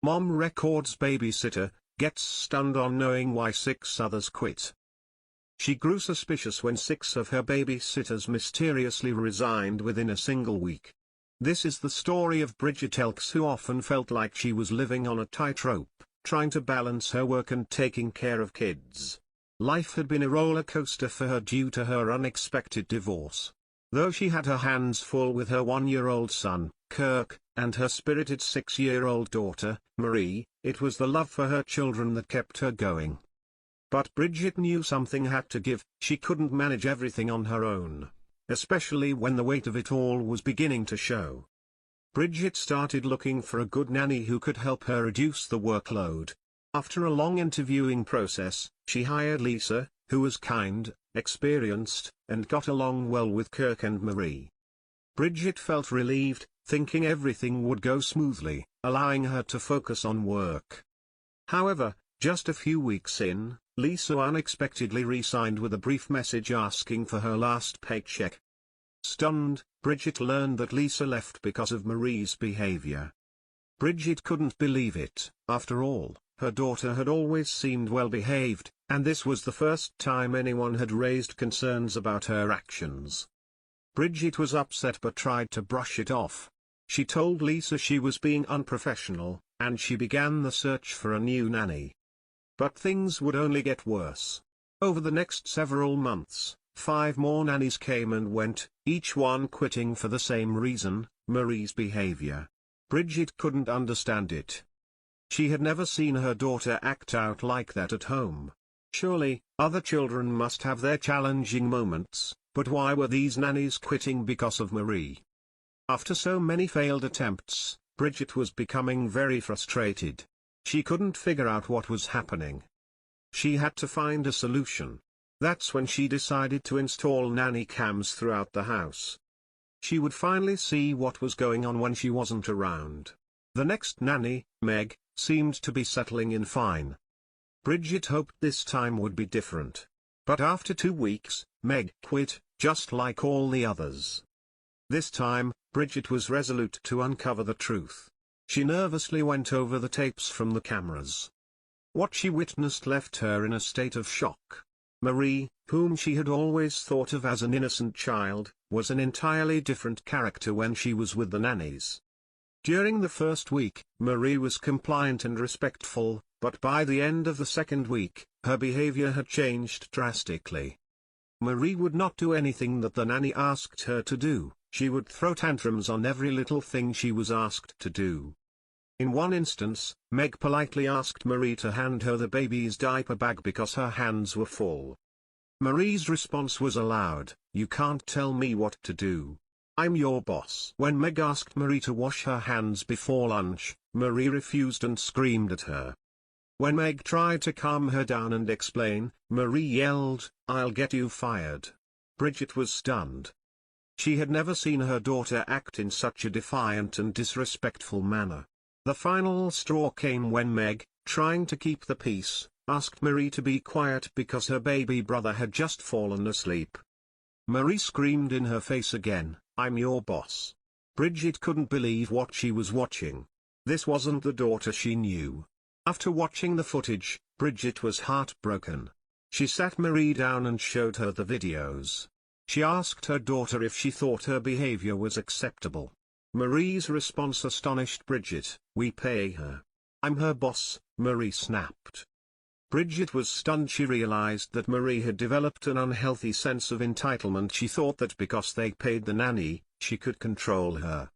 Mom records babysitter, gets stunned on knowing why 6 others quit. She grew suspicious when 6 of her babysitters mysteriously resigned within a single week. This is the story of Bridget Elks, who often felt like she was living on a tightrope, trying to balance her work and taking care of kids. Life had been a roller coaster for her due to her unexpected divorce. Though she had her hands full with her 1-year-old son, Kirk, and her spirited 6-year-old daughter, Marie, it was the love for her children that kept her going. But Bridget knew something had to give. She couldn't manage everything on her own, especially when the weight of it all was beginning to show. Bridget started looking for a good nanny who could help her reduce the workload. After a long interviewing process, she hired Lisa, who was kind, experienced, and got along well with Kirk and Marie. Bridget felt relieved, thinking everything would go smoothly, allowing her to focus on work. However, just a few weeks in, Lisa unexpectedly re-signed with a brief message asking for her last paycheck. Stunned, Bridget learned that Lisa left because of Marie's behavior. Bridget couldn't believe it. After all, her daughter had always seemed well behaved, and this was the first time anyone had raised concerns about her actions. Bridget was upset but tried to brush it off. She told Lisa she was being unprofessional, and she began the search for a new nanny. But things would only get worse. Over the next several months, 5 more nannies came and went, each one quitting for the same reason: Marie's behavior. Bridget couldn't understand it. She had never seen her daughter act out like that at home. Surely, other children must have their challenging moments, but why were these nannies quitting because of Marie? After so many failed attempts, Bridget was becoming very frustrated. She couldn't figure out what was happening. She had to find a solution. That's when she decided to install nanny cams throughout the house. She would finally see what was going on when she wasn't around. The next nanny, Meg, seemed to be settling in fine. Bridget hoped this time would be different. But after 2 weeks, Meg quit, just like all the others. This time, Bridget was resolute to uncover the truth. She nervously went over the tapes from the cameras. What she witnessed left her in a state of shock. Marie, whom she had always thought of as an innocent child, was an entirely different character when she was with the nannies. During the first week, Marie was compliant and respectful, but by the end of the second week, her behavior had changed drastically. Marie would not do anything that the nanny asked her to do. She would throw tantrums on every little thing she was asked to do. In one instance, Meg politely asked Marie to hand her the baby's diaper bag because her hands were full. Marie's response was aloud, "You can't tell me what to do. I'm your boss." When Meg asked Marie to wash her hands before lunch, Marie refused and screamed at her. When Meg tried to calm her down and explain, Marie yelled, "I'll get you fired." Bridget was stunned. She had never seen her daughter act in such a defiant and disrespectful manner. The final straw came when Meg, trying to keep the peace, asked Marie to be quiet because her baby brother had just fallen asleep. Marie screamed in her face again, "I'm your boss." Bridget couldn't believe what she was watching. This wasn't the daughter she knew. After watching the footage, Bridget was heartbroken. She sat Marie down and showed her the videos. She asked her daughter if she thought her behavior was acceptable. Marie's response astonished Bridget. "We pay her. I'm her boss," Marie snapped. Bridget was stunned. She realized that Marie had developed an unhealthy sense of entitlement. She thought that because they paid the nanny, she could control her.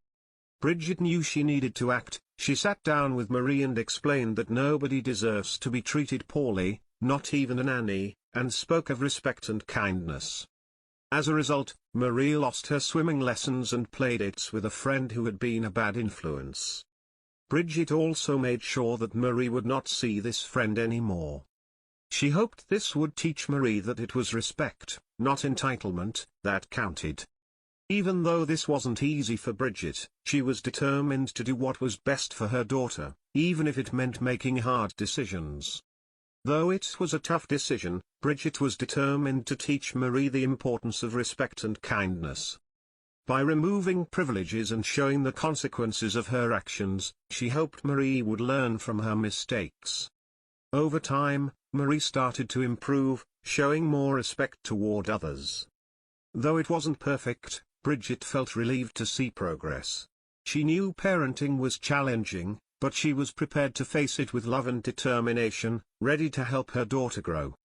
Bridget knew she needed to act. She sat down with Marie and explained that nobody deserves to be treated poorly, not even a nanny, and spoke of respect and kindness. As a result, Marie lost her swimming lessons and playdates with a friend who had been a bad influence. Bridget also made sure that Marie would not see this friend anymore. She hoped this would teach Marie that it was respect, not entitlement, that counted. Even though this wasn't easy for Bridget, she was determined to do what was best for her daughter, even if it meant making hard decisions. Though it was a tough decision, Bridget was determined to teach Marie the importance of respect and kindness. By removing privileges and showing the consequences of her actions, she hoped Marie would learn from her mistakes. Over time, Marie started to improve, showing more respect toward others. Though it wasn't perfect, Bridget felt relieved to see progress. She knew parenting was challenging, but she was prepared to face it with love and determination, ready to help her daughter grow.